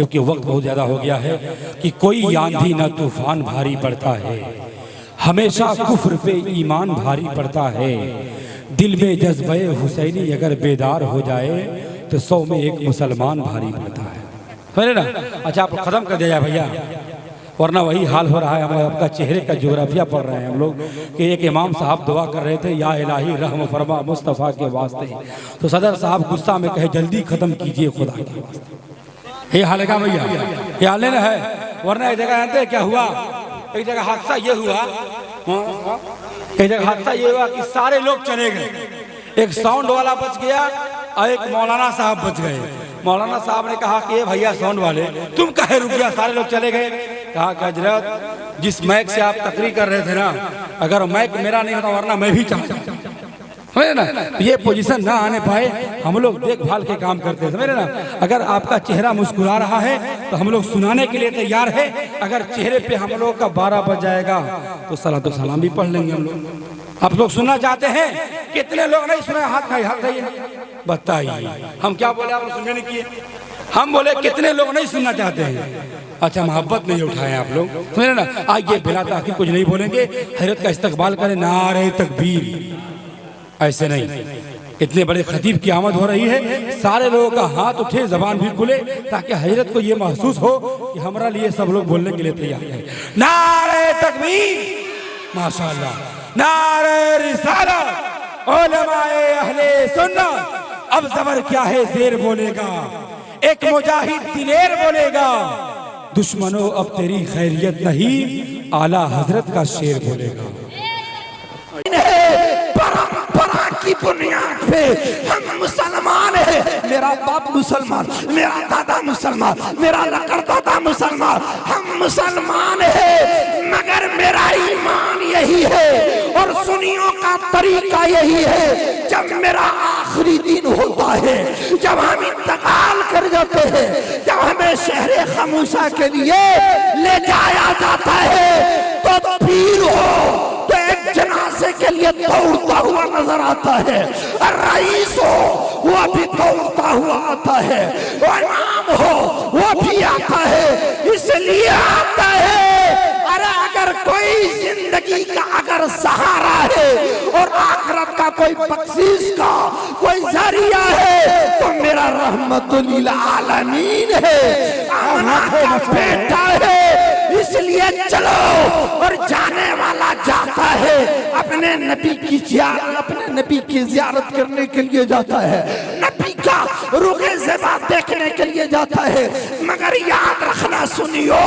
क्योंकि वक्त बहुत ज़्यादा हो गया है कि कोई आंधी न तूफान भारी पड़ता है, हमेशा कुफ्र पे ईमान भारी पड़ता है। दिल में जज्बे हुसैनी अगर बेदार हो जाए तो 100 में एक मुसलमान भारी पड़ता है। समझे ना? अच्छा, आप ख़त्म कर दिया भैया, वरना वही हाल हो रहा है। हम आपका चेहरे का जोग्राफिया पढ़ रहे हैं हम लोग कि एक इमाम साहब दुआ कर रहे थे, या इलाही रहम फरमा मुस्तफ़ा के वास्ते, तो सदर साहब गुस्सा में कहे जल्दी ख़त्म कीजिए खुदा के वास्ते। ये हाल है क्या भैया? ये हाल है ना है? वरना एक जगह जानते क्या हुआ, एक जगह हादसा ये हुआ, एक जगह हादसा ये हुआ कि सारे लोग चले गए, एक साउंड वाला बच गया और एक मौलाना साहब बच गए। मौलाना साहब ने कहा कि ये भैया साउंड वाले तुम कहे रुक गया, सारे लोग चले गए। कहा कि हजरत जिस मैक से आप तकरीर कर रहे थे ना, अगर मैक मेरा नहीं होता वरना मैं भी चला जाता। समझे ना? ये पोजीशन ना आने पाए, हम लोग देखभाल के काम करते हैं। समझे ना? अगर आपका चेहरा मुस्कुरा रहा है तो हम लोग सुनाने के लिए तैयार है। अगर चेहरे पे हम लोग का 12 बज जाएगा तो सलात व सलाम भी पढ़ लेंगे हम लोग। आप लोग सुनना चाहते हैं? कितने लोग नहीं सुने? हाथ खाई, हाथ खाइए, बताइए। हम क्या बोले, आप लोग सुनने नहीं किए? हम बोले कितने लोग नहीं सुनना चाहते हैं? अच्छा, मोहब्बत नहीं उठाए आप लोग। समझे ना? आइए बिला ताखीर कुछ नहीं बोलेंगे, हजरत का इस्तकबाल करें, नारे तकबीर। ऐसे नहीं, इतने बड़े खतीब की आमद हो रही है, सारे लोगों का हाथ उठे, जबान भी खुले, ताकि हजरत को ये महसूस हो कि हमारा लिए सब लोग बोलने के लिए तैयार हैं। नारे तकबीर, माशाअल्लाह, नारे रिसालत, उलमाए अहले सुन्नत। अब ज़बर क्या है ज़ेर बोलेगा, एक मुजाहिद दिलेर बोलेगा, दुश्मनों अब तेरी खैरियत नहीं, आला हजरत का शेर बोलेगा। परंपरा की बुनियाद पे हम मुसलमान है। मेरा बाप मुसलमान, मेरा दादा मुसलमान, मेरा लकड़दादा मुसलमान, हम मुसलमान है, मगर मेरा ईमान यही है और सुन्नियों का तरीका यही है। जब मेरा आखिरी दिन होता है, जब हम इंतकाल कर जाते हैं, जब हमें शहरे खामोशा के लिए ले जाया जाता है, तो पीर हो तो एक जनाजे के लिए दौड़ता हुआ नजर आता है, और रईस हो वो भी दौड़ता हुआ आता है, और इमाम हो वो भी आता है। इसलिए आता है, अरे अगर कोई जिंदगी का अगर सहारा है और आखिरत का कोई बख्शीश का कोई जरिया है, तो मेरा रहमतुल आलमीन है, आमना का बेटा है। इसलिए चलो, और जाने वाला जाता है, अपने नबी की ज़ियारत करने के लिए जाता है, नबी का रुखे ज़िबा देखने के लिए जाता है। मगर याद रखना सुनियो,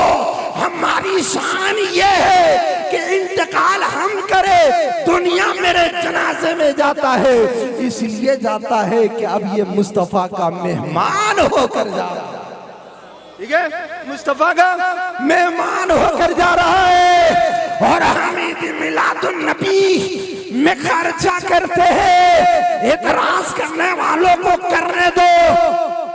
हमारी शान ये है कि इंतकाल हम करें, दुनिया मेरे जनाजे में जाता है, इसलिए जाता है कि अब ये मुस्तफा का मेहमान होकर जा रहा है। ठीक है, मुस्तफा का मेहमान होकर जा रहा है। और हम ईद मिलादुन नबी में खर्चा करते हैं। एतराज करने वालों को करने दो,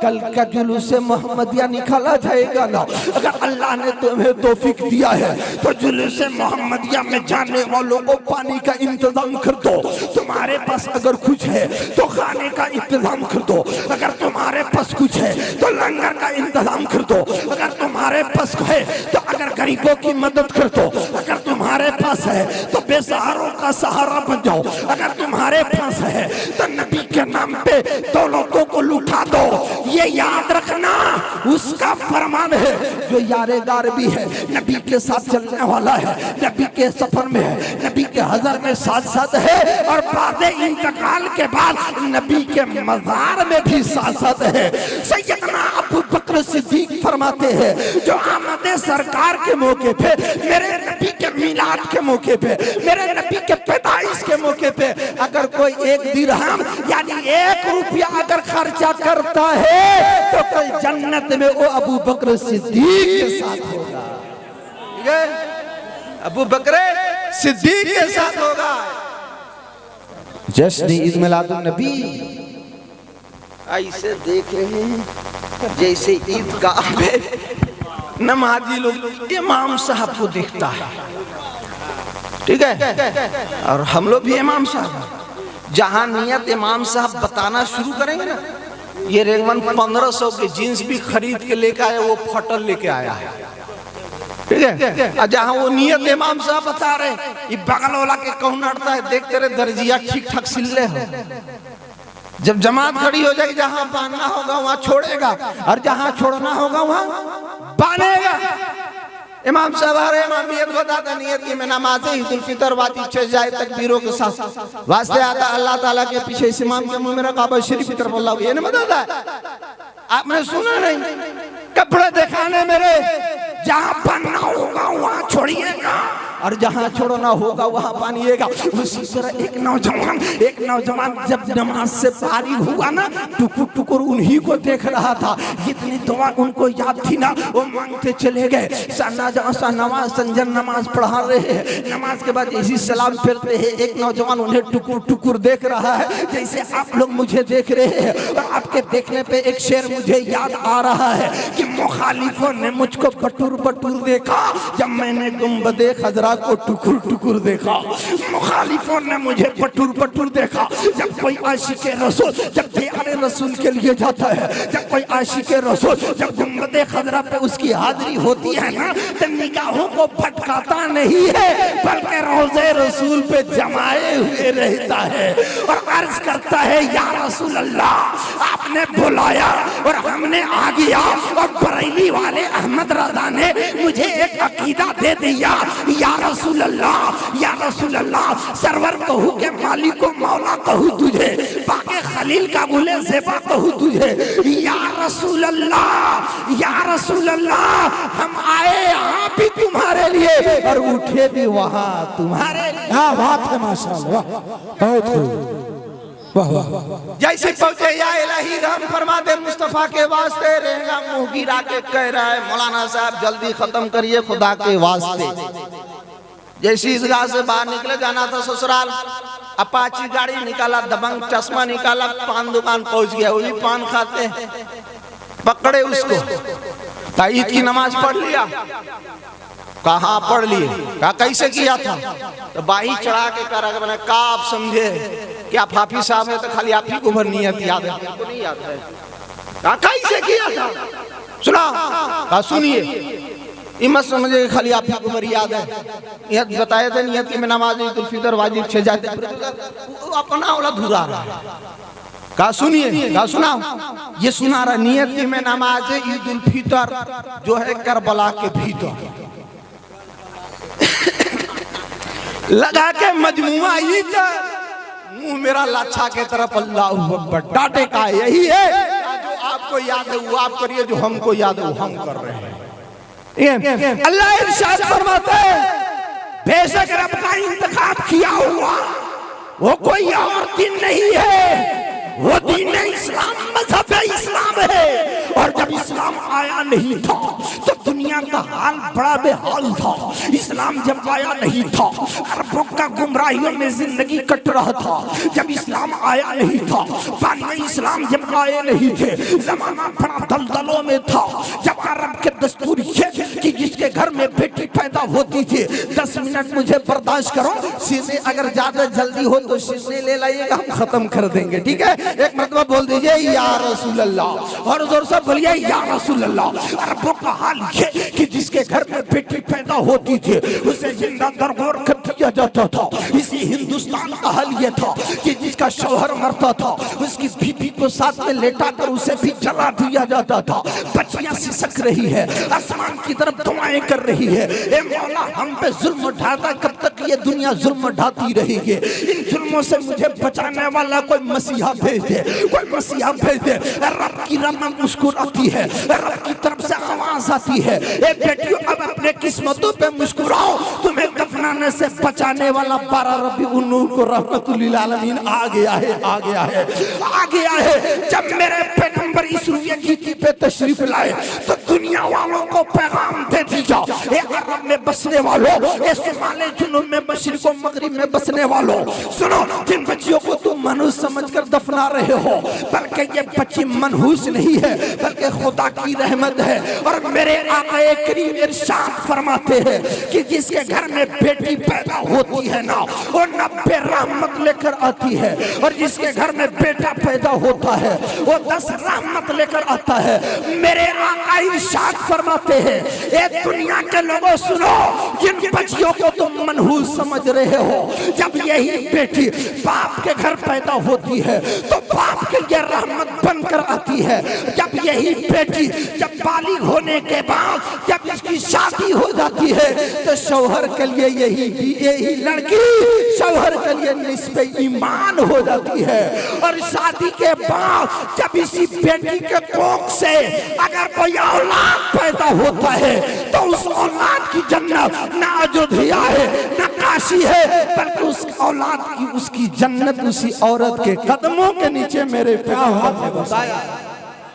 कल का जुलूस मोहम्मदिया निकाला जाएगा ना। अगर अल्लाह ने तुम्हें तौफीक दिया है तो जुलूस मोहम्मदिया में जाने वालों को पानी का इंतजाम कर दो। तुम्हारे पास अगर कुछ है तो खाने का इंतजाम कर दो, अगर तुम्हारे पास कुछ है तो लंगर का इंतजाम कर दो, अगर तुम्हारे पास है तो अगर गरीबों की मदद कर दो, अगर तुम्हारे पास है तो बेसहारों का सहारा बन जाओ, अगर तुम्हारे पास है तो नबी के नाम पे दौलतों को लुटा दो। ये याद रखना, उसका फरमान है जो यारेदार भी है, नबी के साथ चलने वाला है, नबी के सफर में है, नबी के हज़र में साथ साथ है, और बाद इंतकाल के बाद नबी के मज़ार में भी साथ साथ है। सैयदना अबू बकर सिद्दीक फरमाते हैं, जो आमद सरकार के मौके पे, मेरे नबी के मिलाद के मौके पे, मेरे नबी के पैदाइश के मौके पे अगर कोई 1 दिरहम यानी 1 रुपया अगर खर्चा करता है तो कल जन्नत में वो अबू बकर सिद्दीक के साथ होगा। ठीक है, अबू बकर सिद्दीक के साथ होगा। जश्न ईद मिलादुन नबी ऐसे देख रहे हैं जैसे ईदगाह में नमाजी लोग इमाम साहब को देखता है। ठीक है, और हम लोग भी इमाम साहब, जहां नियत इमाम साहब बताना शुरू करेंगे ना, ये रेगमन 1500 की जीन्स भी खरीद के लेके आया, वो फटल लेके आया है, ठीक है। जहाँ वो नियत इमाम साहब बता रहे, ये बगल वाला के कहूँ नड़ता है, देख तेरे दर्जिया ठीक ठाक सिले हो, जब जमात खड़ी हो जाएगी जहाँ बांधना होगा वहाँ छोड़ेगा, और जहाँ छोड़ना होगा वहाँ बांधेगा। इमाम साहब आ रहे, इमाम नियत बताता, नियत की मैं नमाज ईद-उल फितर वाजिब 6 जाए तकबीरों के साथ वास्ते आता अल्लाह ताला के पीछे इस इमाम के मुंह में रखा शरीफ की तरफ अल्लाह, ये नहीं बताता है, आपने सुना नहीं? कपड़े दिखाने मेरे, जहाँ बनना होगा वहाँ छोड़िएगा और जहाँ छोड़ना होगा वहाँ पानिएगा। उसी तरह एक नौजवान जब नमाज से फारिग हुआ ना, टुकुर टुकुर उन्हीं को देख रहा था, जितनी दुआ उनको याद थी ना वो मांगते चले गए। नमाज संजन नमाज पढ़ा रहे हैं, नमाज के बाद इसी सलाम फिरते हैं, एक नौजवान उन्हें टुकुर टुकुर देख रहा है जैसे आप लोग मुझे देख रहे हैं, और आपके देखने पे एक शेर मुझे याद आ रहा है कि मुखालिफों ने मुझको बटूर बटूर देखा जब मैंने गुंबदे खजरा को टुकुर टुकुर देखा। मुखालिफों ने मुझे बटूर बटूर देखा जब कोई आशिके रसूल जब दियारे रसूल के लिए जाता है, जब कोई आशिके रसूल जब गुंबदे खजरा पे उसकी हाजिरी होती है ना, तो निगाहों को भटकाता नहीं है बल्कि रोज़े रसूल पे जमाए हुए रहता है और अर्ज करता है या रसूल अल्लाह आपने बुलाया और हमने आ गया, और बरेली वाले अहमद रजा ने मुझे एक अकीदा दे दिया, या रसूल अल्लाह सरवर कहूँ के मालिक को मौला कहूँ तुझे, बाके खलील का बोले ज़ेबा कहूँ तुझे, या रसूल अल्लाह हम आए यहाँ भी तुम्हारे लिए और उठे भी वहाँ तुम्हारे लिए। क्या बात है, माशाअल्लाह, बहुत खूब, वाह वाह। जैसे पहुंचे या इलाही रहम फरमा दे मुस्तफा के वास्ते, रहेगा मुंह गिरा के कह रहा है मौलाना साहब जल्दी खत्म करिए खुदा के वास्ते। जैसी ईदगाह से बाहर निकले, जाना था ससुराल, अपाची गाड़ी निकाला, दबंग चश्मा निकाला, पान दुकान पहुंच गया, वो भी पान खाते हैं, पकड़े उसको, ईद की नमाज पढ़ लिया, कहाँ पढ़ लिए, कहा कैसे किया था, तो बाही चढ़ा के करा के बना, का आप समझे कि आप हाफिज साहब है तो खाली आप ही को भर नियत याद है, आपको नहीं याद है, कहा कैसे किया था, सुना, कहा सुनिए, मत समझे खाली आप ही को भर याद है, नियत बताए थे, नियत की मैं नमाज ईद उल फितर वाजिब 6 जाते, अपना वाला धुरा रहा है, कहा सुनिए, कहा सुना, ये सुना रहा, नियत की मैं नमाज ईद उल फितर जो है करबला के भीतर लगा के मजमुआ ईद, मुंह मेरा लाछा के तरफ अल्लाहू अकबर, डांटे का यही है, जो आपको याद है वो आप करिए, जो हमको याद है वो हम कर रहे हैं। अल्लाह इरशाद फरमाता है बेशक रब का इंतखाब किया हुआ वो कोई और दिन नहीं है, वो दीन इस्लाम मजहब इस्लाम है। और जब इस्लाम आया नहीं था तो दुनिया का हाल बड़ा बेहाल था। इस्लाम जब आया नहीं था अरबों का गुमराहियों में जिंदगी कट रहा था। जब इस्लाम आया नहीं था, बानी इस्लाम जब आए नहीं थे, जमाना बड़ा दलदलों में था। जब अरब के दस्तूर ये कि जिसके घर में बेटी पैदा होती थी 10 मिनट मुझे बर्दाश्त करो, सीने अगर ज्यादा जल्दी हो तो सीने ले लाइएगा, हम खत्म कर देंगे, ठीक है। एक मरतबा बोल दीजिए या रसूल अल्लाह, और जोर से बोलिए या रसूल अल्लाह। अरबों का हाल ये कि जिसके घर में बेटी पैदा होती थी उसे जिंदा दरगोर कर दिया जाता था। इसी हिंदुस्तान का हाल ये था कि जिसका शौहर मरता था उसकी बीवी को साथ में लेटा कर उसे भी जला दिया जाता था। बच्चियां सिसक रही है, आसमान की तरफ दुआएं कर रही है, ए मौला हम पे जुल्म ढाता, कब तक ये दुनिया जुल्म ढाती रहेगी। इन जुल्मों से मुझे बचाने वाला कोई मसीहा भेज दे, कोई मसीहा भेज दे। रब की रहमत मुस्कुराती है, रब की तरफ से आवाज आती है, ए बेटियों अब अपने किस्मतों पे मुस्कुराओ, तुम्हें दफनाने से बचाने वाला 12 रबीउल नूर को रहमतुल लिल आलमीन आ गया है, आ गया है, आ गया है। जब मेरे पैगंबर इस रुए गीती पे तशरीफ लाए तो दुनिया वालों को पैगाम दे दिया, ए अरब में बसने वालों, ये शुमाले जुनूब में, मशरिक व मगरिब में बसने वालों, सुनो, जिन बच्चियों को तुम मनहूस समझकर दफना रहे हो, बल्कि ये बच्ची मनहूस नहीं है, बल्कि खुदा की रहमत है। और मेरे आका करीम इरशाद फरमाते हैं कि जिसके घर में बेटी पैदा होती है ना, वो 90 रहमत लेकर आती है, और जिसके घर में बेटा पैदा होता है वो 10 रहमत लेकर आता है। मेरे आका इरशाद फरमाते हैं, ये दुनिया के लोगों सुनो, जिन बच्चियों को तुम मनहूस समझ रहे हो, जब यही बेटी बाप के घर पैदा होती है तो बाप के लिए रहमत बनकर आती है। जब यही बेटी जब बालिग होने के बाद जब इसकी शादी हो जाती है तो शौहर के लिए यही लड़की शौहर के लिए निस्बे ईमान हो जाती है। और शादी के बाद जब इसी बेटी के कोख से अगर कोई औलाद पैदा होता है तो उस औलाद की जन्नत ना अयोध्या है ना काशी है, बल्कि उस औलाद की उसकी जन्नत उसी औरत के कदमों के नीचे मेरे प्यार ने बताया।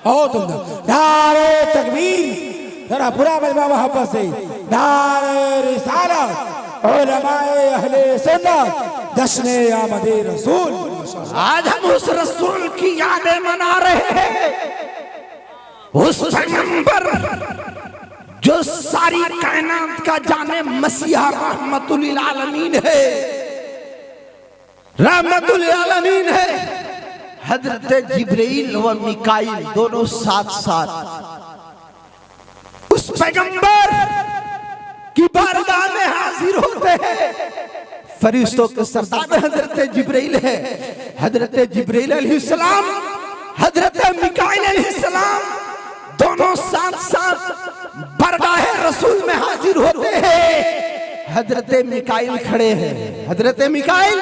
ओ तुम नारे तकबीर, जरा पूरा मजमा मोहब्बत से नारे रिसालत, उलमाए अहले सुन्नत, जश्ने आमदे रसूल। आज हम उस रसूल की यादें मना रहे हैं, उस पैगंबर जो सारी कायनात का जाने मसीहा रहमतुल आलमीन है, रहमतुल आलमीन है। हजरत जिब्रील व मिकाईल दोनों साथ साथ उस पैगंबर की बारगाह में हाजिर होते हैं। फरिश्तों के सरदार हजरत जिब्रील है, हजरत जिब्रील अलैहिस्सलाम, हजरत मिकाईल अलैहिस्सलाम दोनों साथ साथ बारगाह रसूल में हाजिर होते हैं। हजरत मिकाईल खड़े हैं, हजरत मिकाईल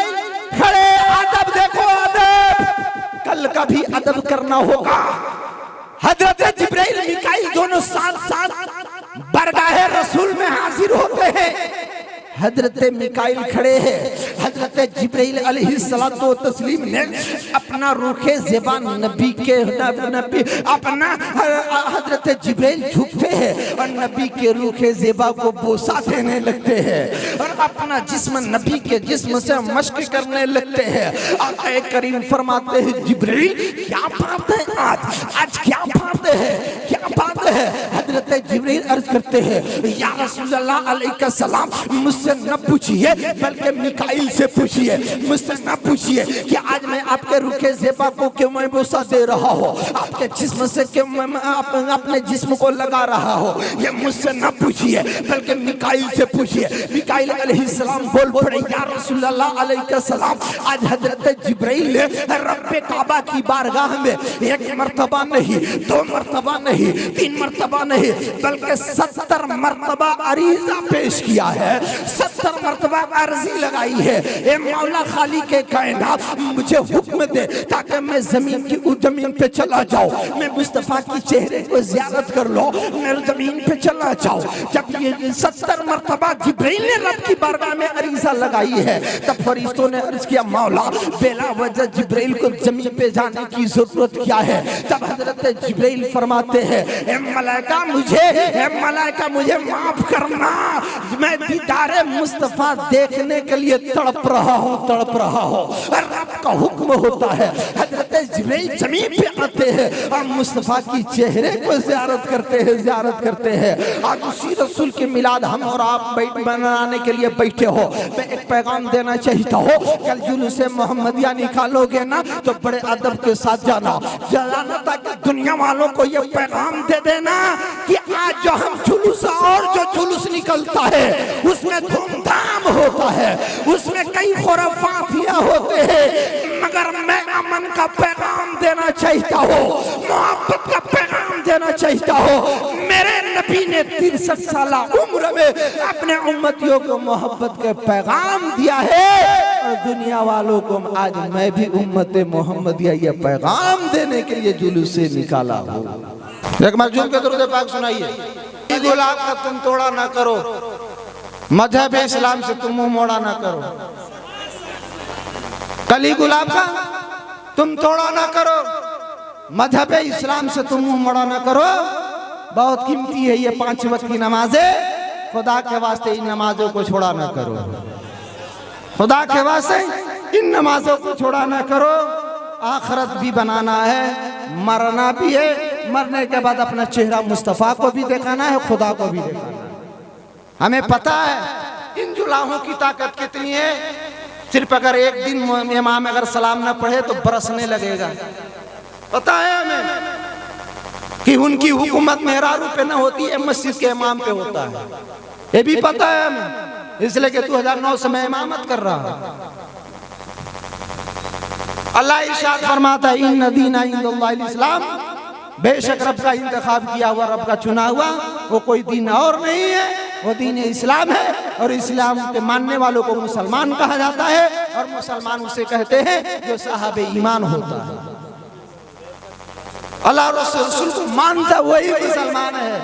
खड़े, अदब देखो अदब, कल का भी अदब करना होगा। हजरत जिब्रील मिकाईल दोनों साथ साथ बारगाह रसूल में हाजिर होते हैं। हजरत मिकाईल खड़े हैं, हजरत जिब्रील अलैहिस्सलातु व तस्लीम ने अपना रूखे ज़बान नबी के नबी अपना हजरत जिब्रील झुकते हैं और नबी के रूखे ज़बा को बोसा देने लगते हैं और अपना जिस्म नबी के जिस्म से मश्क करने लगते हैं। आका करीम फरमाते हैं, जिब्रील क्या बात है, आज क्या बात है, क्या बात है। हजरत जिब्रील अर्ज करते हैं, या रसूलल्लाह अलैहि सलाम, मुझसे न पूछिए बल्कि मिकाईल से पूछिए, मुझसे न पूछिए कि आज मैं आपके रुखे ज़ेबा को क्यों मैं बोसा दे रहा हूँ, आपके जिस्म से क्यों मैं अपने जिस्म को लगा रहा हूँ, ये मुझसे न पूछिए बल्कि मिकाईल से पूछिए। मिकाईल अलैहिस्सलाम बोल पड़े, या रसूलल्लाह अलैहि सलाम, आज हजरत जिब्रील ने रब्बे काबा की बारगाह में एक मर्तबा नहीं, 2 मर्तबा नहीं, 3 मर्तबा नहीं, बल्कि 70 मर्तबा अरीज़ा पेश किया है, 70 मर्तबा अर्जी लगाई है। ए मौला खाली के कायनात, मुझे हुक्म दे ताकि मैं जमीन की उस जमीन पे चला जाऊं, मैं मुस्तफा की चेहरे को ज़ियारत कर लो, मैं जमीन पे चला जाऊं। जब ये 70 मर्तबा जिब्रील ने रब की बारगाह में अरीज़ा लगाई है, तब फरिश्तों ने अर्ज किया, मौला बेला वजह जिब्रील को जमीन पे जाने की जरूरत क्या है। तब हजरत जिब्रील फरमाते हैं, ए मलाइका मुझे माफ करना, मैं दीदारे मुस्तफा देखने के लिए तड़प रहा हूँ। और रब का हुक्म होता है, हजरत जिब्रील जमीन पे आते हैं और मुस्तफा की चेहरे को ज़ियारत करते हैं। आज उसी रसूल के मिलाद हम और आप बनाने के लिए बैठे हो। मैं एक पैगाम देना चाहता हूँ, कल जुलूस मोहम्मदिया निकालोगे ना तो बड़े अदब के साथ जाना ताकि दुनिया वालों को ये पैगाम दे देना कि आज जो हम जुलूस और जो जुलूस निकलता है उसमें धूमधाम होता है, उसमें कई खुराफातियाँ होते हैं, मगर मैं अमन का पैगाम देना चाहता हूँ, मोहब्बत का पैगाम देना चाहता हूँ। मेरे नबी ने 63 साल उम्र में अपने उम्मतियों को मोहब्बत का पैगाम दिया है और दुनिया वालों को आज मैं भी उम्मत मोहम्मदिया ये पैगाम देने के लिए जुलूस से निकाला हूँ। एक मजलूम के दुरूद पाक सुनाइए। गुलाब का तुम तोड़ा ना करो, मजहब इस्लाम से तुम मुंह मोड़ा ना करो। कली गुलाब का तुम तोड़ा ना करो, मजहब इस्लाम से तुम मुंह मोड़ा ना करो। बहुत कीमती है ये 5 वक्त की नमाजें, खुदा के वास्ते इन नमाजों को छोड़ा ना करो, खुदा के वास्ते इन नमाजों को छोड़ा ना करो। आखिरत भी बनाना है, मरना भी है, मरने के बाद अपना चेहरा मुस्तफ़ा को भी दिखाना है, खुदा को भी दिखाना है। हमें पता है इन जुलाहों की ताकत कितनी है। सिर्फ अगर एक दिन इमाम अगर सलाम न पढ़े तो बरसने लगेगा। पता है हमें कि उनकी हुकूमत मेहरारू पे न होती है, मस्जिद के इमाम पे होता है। ये भी पता है हमें, इसलिए कि 2009 से मैं इमामत कर रहा हूं। अल्लाह इरशाद फरमाता है इन दीना इंदल्लाहिल इस्लाम, बेशक रब का इंतखाब किया हुआ, रब का चुना हुआ वो कोई दीन और नहीं है, वो दीन इस्लाम है। और इस्लाम के मानने वालों को मुसलमान कहा जाता है, और मुसलमान उसे कहते हैं जो साहब ईमान होता है। अल्लाह रसूल को मानता वही मुसलमान है,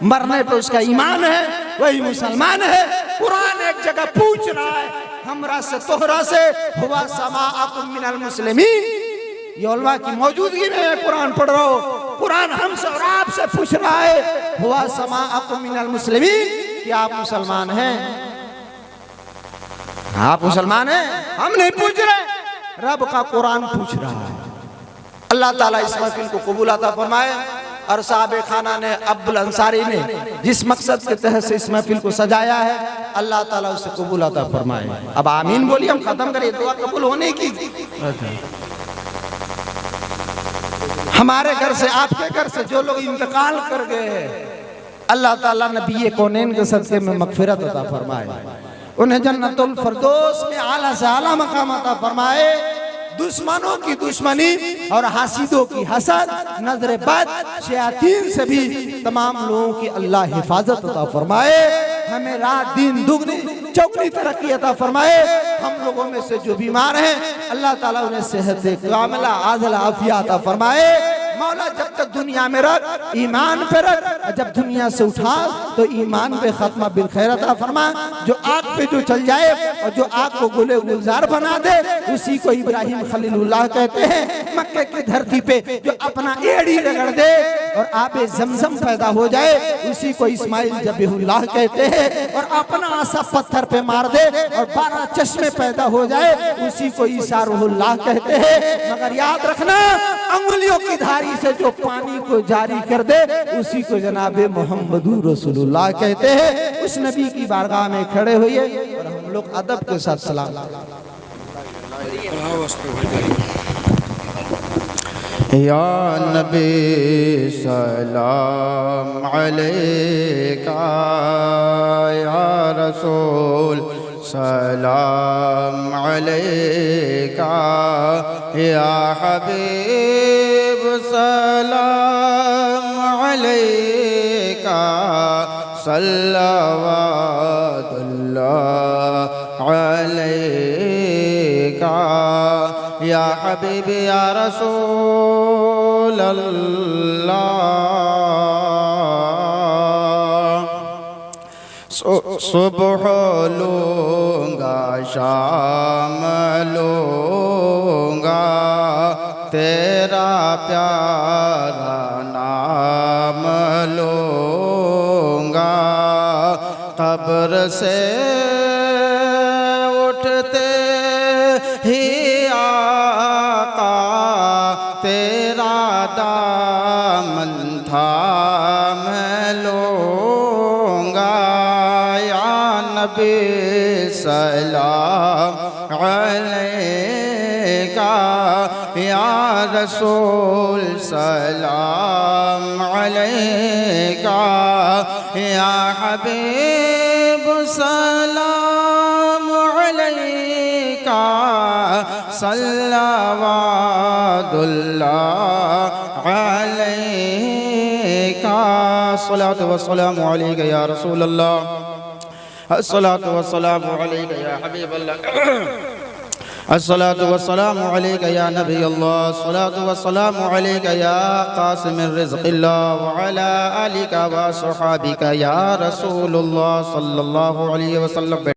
मरने पे उसका ईमान है वही मुसलमान है। कुरान एक जगह पूछ रहा है हमरा से तोहरा से, हुआ समाअकुम मिनल मुस्लिमीन। ये उलमा की मौजूदगी में मैं कुरान पढ़ रहा हूँ। कुरान हमसे और आपसे पूछ रहा है हुआ समाअकुम मिनल मुस्लिमीन, कि आप मुसलमान हैं? आप मुसलमान हैं? हम नहीं पूछ रहे, रब का कुरान पूछ रहा है। अल्लाह ताला इस महफिल को कबूल अता फरमाए। और साहब खाना ने, अब्दुल अंसारी ने जिस मकसद के तहत से इस महफिल को सजाया है, अल्लाह ताला उसे कबूल अता फरमाए। अब आमीन बोलिए, हम खत्म करें दुआ कबूल होने की। हमारे घर से, आपके घर से जो लोग इंतकाल कर गए हैं, अल्लाह ताला नबी कौनैन के सदक़े में मग़फ़िरत अता फरमाए, उन्हें जन्नतुल फ़िरदौस में आला से आला मकाम अता फरमाए। दुश्मनों की दुश्मनी और हासिदों की हसद, नजर बद, शयातीन से भी तमाम लोगों की अल्लाह हिफाजत अता फरमाए। हमें रात दिन दुगनी चौगनी तरक्की अता फरमाए। हम लोगों में से जो बीमार हैं, अल्लाह ताला उन्हें सेहत कामिला आज़िल आफिया अता फरमाए। मौला जब तक दुनिया में रख, ईमान पे रख, जब दुनिया से उठा तो ईमान पे खत्मा बिल खैर अता फरमा। जो आग पे जो चल जाए और जो आग को गुले गुलजार बना दे, उसी को इब्राहिम खलीलुल्लाह कहते हैं। मक्के की धरती पे जो अपना एड़ी रगड़ दे और आबे जमजम पैदा हो जाए, उसी को इस्माइल जबीहुल्लाह कहते हैं। और अपना आसा पत्थर पे मार दे और 12 चश्मे पैदा हो जाए, उसी को ईसा रूहुल्लाह कहते हैं। मगर याद रखना, अंगुलियों की धारी से जो पानी को जारी कर दे, उसी को जनाबे मोहम्मदुर रसूलुल्लाह कहते हैं। उस नबी की बारगाह में खड़े हुए और हम लोग अदब के साथ सलाम। या नबी सलाम अलैका, या रसूल सलाम अलैका, या हबीब सलाम अलैका, सल्लल्लाहु अलैका, या हबीब या रसूल अल्लाह। सुबह लूँगा शाम लूँगा, तेरा प्यारा नाम लूँगा। कब्र से उठते ही आका तेरा दामन थाम लूँगा। या नबी सलाम अलैका, या रसूल सलाम अलैका, या हबीब सलाम अलैका, सल्लल्लाहु अलैका। अस्सलातु वस्सलामु अलैका या रसूल अल्लाह, अस्सलातु वस्सलामु अलैका या हबीब अल्लाह, अस्सलातु वस्सलामु अलैका या नबी अल्लाह, अस्सलातु वस्सलामु अलैका या कासिमिर रिज़्क़िल्लाह, व अला आलिका व अस्हाबिका या रसूलुल्लाह सल्लल्लाहु अलैहि वसल्लम।